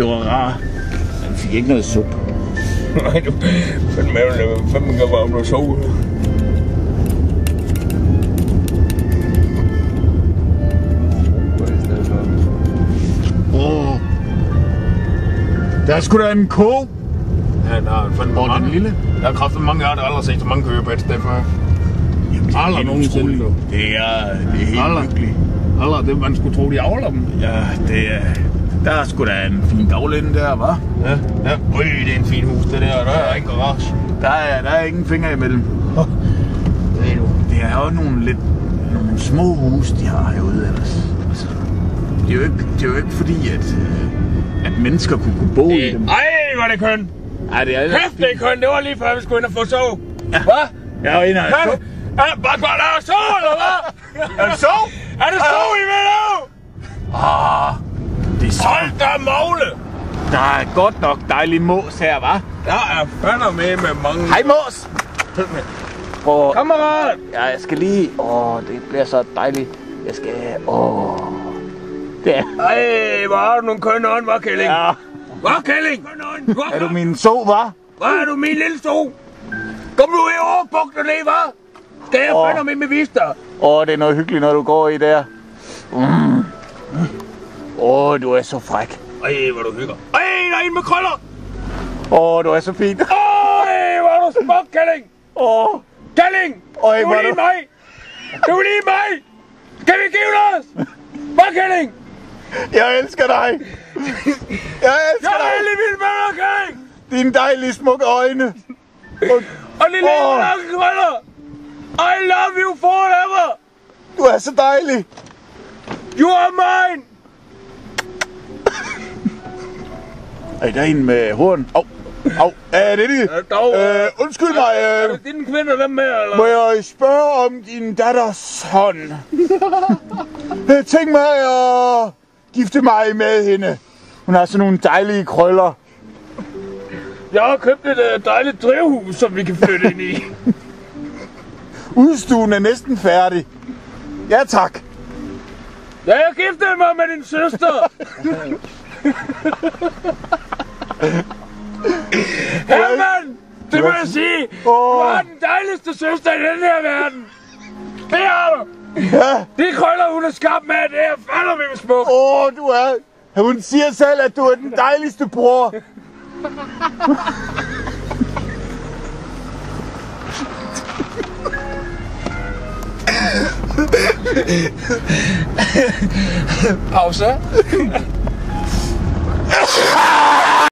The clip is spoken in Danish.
det var rart. Han fik ikke noget suppe. Nej, du. Men maven er 15 gange om noget sove. Der er sgu da en ko. Ja, der er fandme Hvor er mange. den lille? Der er kraftigt mange, jeg har aldrig set så mange kører på et sted før. Aldrig nogensinde. Det er helt Aldrig. hyggeligt. Aldrig, det man skulle tro, de avler dem. Ja, det er... Der er sgu da en fin daglinde der, hva'? Ja, ja. Øj, det er en fin hus, det der. Der er en garage. Der er ingen fingre imellem. Ved du. Det er jo nogle små huse, de har herude ellers. Altså, det er jo ikke fordi, at mennesker kunne bo i dem. Ej, hvor er det køn. Ej, det er Kæft, det er køn. Det var lige før, vi skulle ind og få sov. Ja. Hvad? Jeg er inde og så. Bare der er sov, eller hvad? Er det så? Er det sov, I vil lave? Det er så. Hold da magle. Der er godt nok dejlig mås her, hva'? Der er fandme med mange... Hej mås! Kammerat! Ja, jeg skal lige... det bliver så dejligt. Jeg skal... Det er... Ej, hvor har du nogle kønne ånd, hva' Kælling? Ja. Hva' Kælling? Er du min so, hva'? Hvad er du, min lille so? Kom nu her over, buk dig ned, hva'? Skal jeg fandme med vise dig? Det er noget hyggeligt, når du går i der. Du er så fræk. Ej, hvor du hygger. Ej, der er en med krøller! Du er så fint. Ej, hvor er du smuk, Kælling! Kælling! Du er lige mig! Du er lige mig! Kan vi give os? Hvad, Kælling? Jeg elsker dig. Jeg elsker Jeg er dig. helt vild med dig, Kælling! Dine dejlige smukke øjne. Og lille krøller! I love you forever! Du er så dejlig. You are mine! Ej, der er en med horn. Er det det? Undskyld mig. Er det dine kvinder, dem med, eller? Må jeg spørge om din datters hånd? Tænk mig at gifte mig med hende. Hun har sådan nogle dejlige krøller. Jeg har købt et dejligt drivhus, som vi kan flytte ind i. Udstuen er næsten færdig. Ja, tak. Ja, jeg giftede mig med din søster. Herman, det må jeg sige. Du har den dejligste søster i den her verden. Det har du. Ja. De krøller, hun er skabt med, det er fandme med smuk. Du er... Hun siger selv, at du er den dejligste bror. Pause.